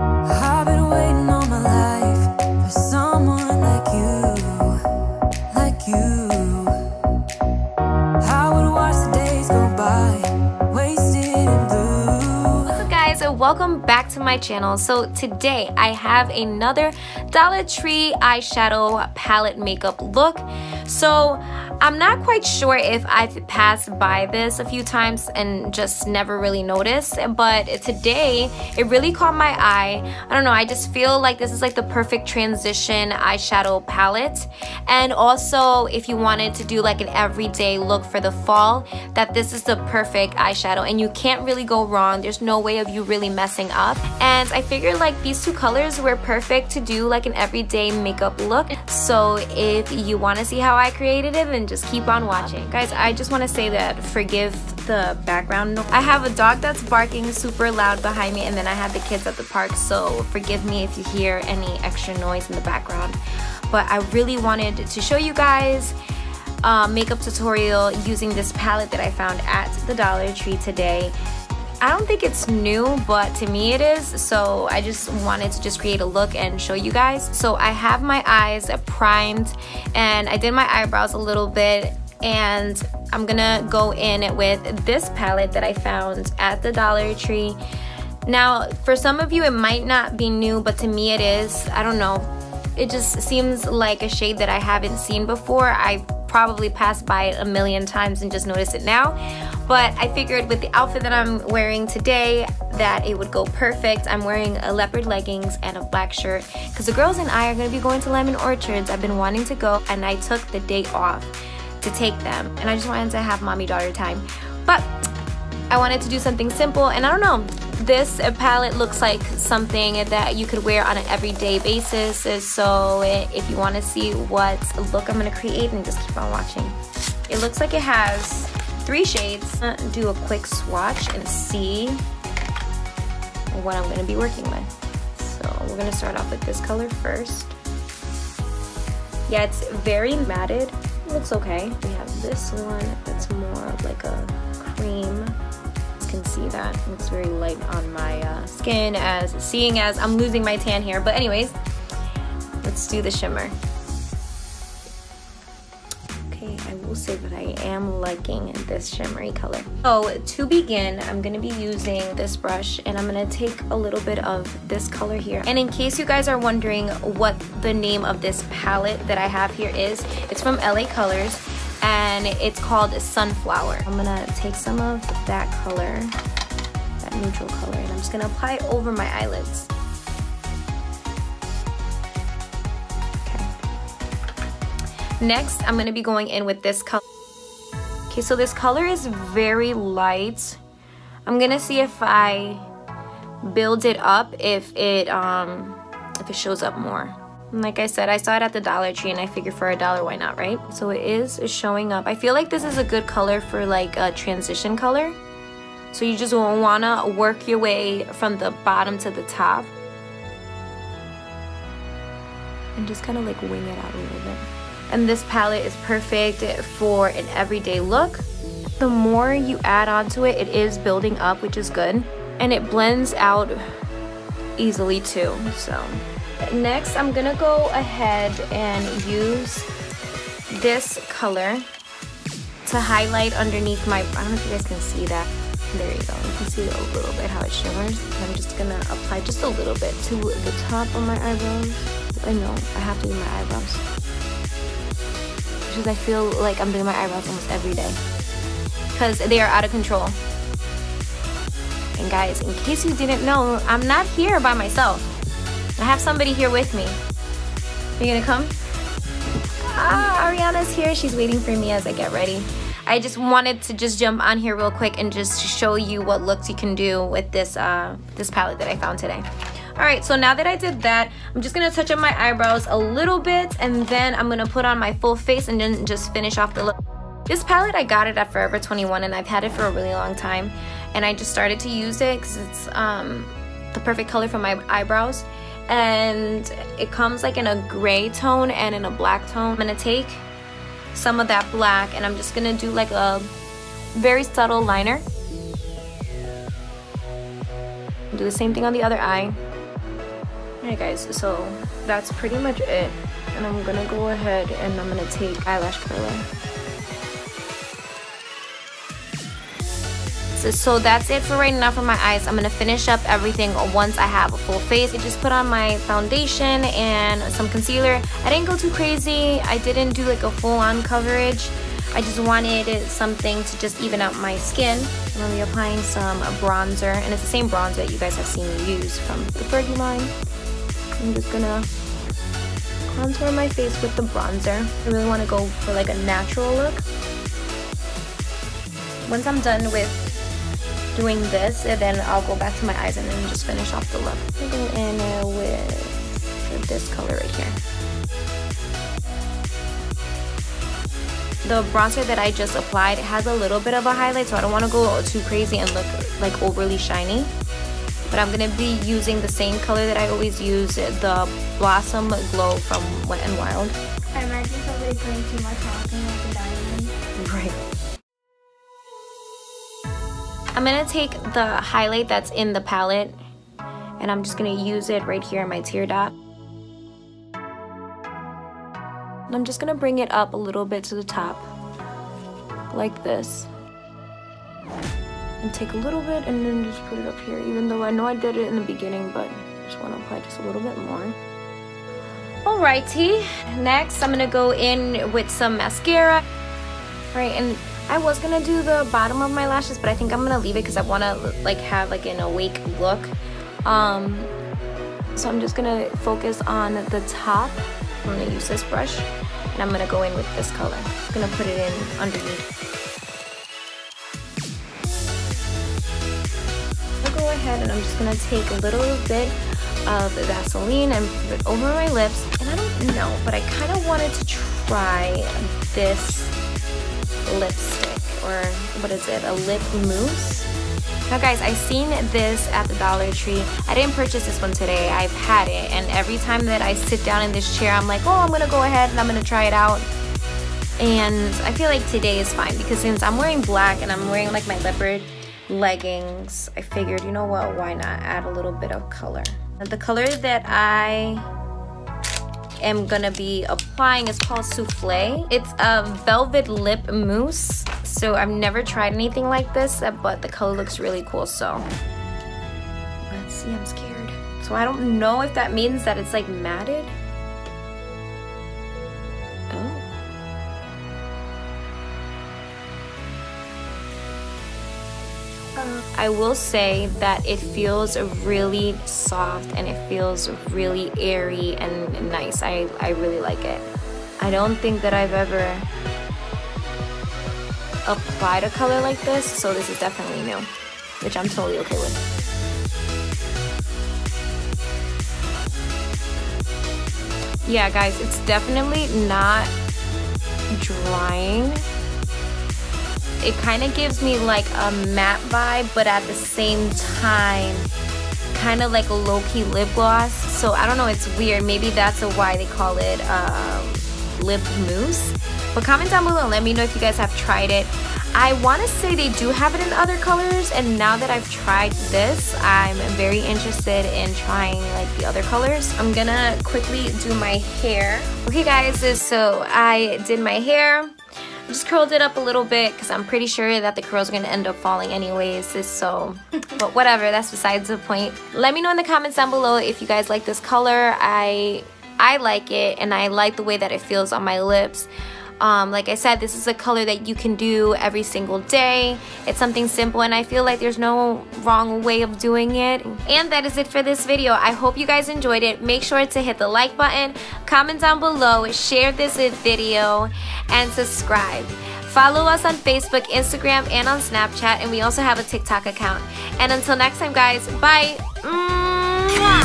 I've been waiting all my life for someone like you, like you. I would watch the days go by, wasted in blue. What's up, guys, and welcome back to my channel. So today I have another Dollartree eyeshadow palette makeup look. So I'm not quite sure if I've passed by this a few times and just never really noticed, but today it really caught my eye. I don't know, I just feel like this is like the perfect transition eyeshadow palette. And also, if you wanted to do like an everyday look for the fall, that this is the perfect eyeshadow and you can't really go wrong. There's no way of you really messing up. And I figured like these two colors were perfect to do like an everyday makeup look. So if you want to see how I created it, then just keep on watching. Guys, I just want to say that forgive the background noise. I have a dog that's barking super loud behind me, and then I have the kids at the park, so forgive me if you hear any extra noise in the background. But I really wanted to show you guys a makeup tutorial using this palette that I found at the Dollar Tree today. I don't think it's new, but to me it is, so I just wanted to just create a look and show you guys. So I have my eyes primed and I did my eyebrows a little bit, and I'm gonna go in with this palette that I found at the Dollar Tree. Now, for some of you it might not be new, but to me it is. I don't know, it just seems like a shade that I haven't seen before. I probably passed by it a million times and just noticed it now, but I figured with the outfit that I'm wearing today that it would go perfect. I'm wearing a leopard leggings and a black shirt because the girls and I are going to be going to Lemon Orchards. I've been wanting to go, and I took the day off to take them, and I just wanted to have mommy-daughter time. But I wanted to do something simple, and I don't know, this palette looks like something that you could wear on an everyday basis. So if you want to see what look I'm going to create, and just keep on watching. It looks like it has 3 shades. Do a quick swatch and see what I'm going to be working with. So we're going to start off with this color first. Yeah, it's very matted. It looks okay. We have this one that's more of like a cream. Can see that it looks very light on my skin, seeing as I'm losing my tan here. But anyways, let's do the shimmer. Okay, I will say that I am liking this shimmery color. So to begin, I'm going to be using this brush, and I'm going to take a little bit of this color here. And in case you guys are wondering what the name of this palette that I have here is, it's from LA Colors, and it's called Sunflower. I'm gonna take some of that color, that neutral color, and I'm just gonna apply it over my eyelids. Okay. Next, I'm gonna be going in with this color. Okay, so this color is very light. I'm gonna see if I build it up, if it shows up more. Like I said, I saw it at the Dollar Tree and I figured for $1, why not, right? So it is showing up. I feel like this is a good color for like a transition color. So you just wanna work your way from the bottom to the top. And just kind of like wing it out a little bit. And this palette is perfect for an everyday look. The more you add onto it, it is building up, which is good. And it blends out easily too, so. Next, I'm gonna go ahead and use this color to highlight underneath my, I don't know if you guys can see that. There you go, you can see a little bit how it shimmers. I'm just gonna apply just a little bit to the top of my eyebrows. I know, I have to do my eyebrows, because I feel like I'm doing my eyebrows almost every day because they are out of control. And guys, in case you didn't know, I'm not here by myself. I have somebody here with me. Are you gonna come? Ah, Ariana's here. She's waiting for me as I get ready. I just wanted to just jump on here real quick and just show you what looks you can do with this this palette that I found today. Alright, so now that I did that, I'm just gonna touch up my eyebrows a little bit, and then I'm gonna put on my full face and then just finish off the look. This palette, I got it at Forever 21 and I've had it for a really long time, and I just started to use it because it's the perfect color for my eyebrows. And it comes like in a gray tone and in a black tone. I'm gonna take some of that black and I'm just gonna do like a very subtle liner. Do the same thing on the other eye. Alright guys, so that's pretty much it. And I'm gonna go ahead and I'm gonna take eyelash curler. So that's it for right now for my eyes. I'm gonna finish up everything once I have a full face. I just put on my foundation and some concealer. I didn't go too crazy. I didn't do like a full-on coverage. I just wanted something to just even out my skin. I'm gonna be applying some bronzer, and it's the same bronzer that you guys have seen me use from the Fergie line. I'm just gonna contour my face with the bronzer. I really want to go for like a natural look. Once I'm done with doing this, and then I'll go back to my eyes and then just finish off the look. I'll go in with this color right here. The bronzer that I just applied has a little bit of a highlight, so I don't want to go too crazy and look like overly shiny. But I'm going to be using the same color that I always use, the Blossom Glow from Wet n Wild. I imagine somebody putting too much on like a diamond. Right. I'm going to take the highlight that's in the palette, and I'm just going to use it right here in my tear dot. And I'm just going to bring it up a little bit to the top, like this. And take a little bit and then just put it up here, even though I know I did it in the beginning, but I just want to apply just a little bit more. Alrighty, next I'm going to go in with some mascara. Alright, and I was going to do the bottom of my lashes, but I think I'm going to leave it because I want to like have like an awake look. So I'm just going to focus on the top. I'm going to use this brush, and I'm going to go in with this color. I'm going to put it in underneath. I'll go ahead and I'm just going to take a little bit of Vaseline and put it over my lips. And I don't know, but I kind of wanted to try this lipstick, or what is it, a lip mousse. Now guys, I seen this at the Dollar Tree. I didn't purchase this one today. I've had it, and every time that I sit down in this chair, I'm like, oh, I'm gonna go ahead and I'm gonna try it out. And I feel like today is fine because since I'm wearing black and I'm wearing like my leopard leggings, I figured, you know what, why not add a little bit of color. The color that I am gonna be applying is called Souffle. It's a velvet lip mousse. So I've never tried anything like this, but the color looks really cool, so let's see. I'm scared. So I don't know if that means that it's like matted. Oh. I will say that it feels really soft and it feels really airy and nice. I really like it. I don't think that I've ever applied a color like this, so this is definitely new, which I'm totally okay with. Yeah guys, it's definitely not drying. It kind of gives me like a matte vibe, but at the same time kind of like a low-key lip gloss. So I don't know, it's weird. Maybe that's why they call it lip mousse. But comment down below and let me know if you guys have tried it. I want to say they do have it in other colors, and now that I've tried this, I'm very interested in trying like the other colors. I'm gonna quickly do my hair. Okay guys, so I did my hair. I just curled it up a little bit because I'm pretty sure that the curls are gonna end up falling anyways, so but whatever, that's besides the point. Let me know in the comments down below if you guys like this color. I like it, and I like the way that it feels on my lips. Like I said, this is a color that you can do every single day. It's something simple, and I feel like there's no wrong way of doing it. And that is it for this video. I hope you guys enjoyed it. Make sure to hit the like button, comment down below, share this video, and subscribe. Follow us on Facebook, Instagram, and on Snapchat, and we also have a TikTok account. And until next time guys, bye! Mwah!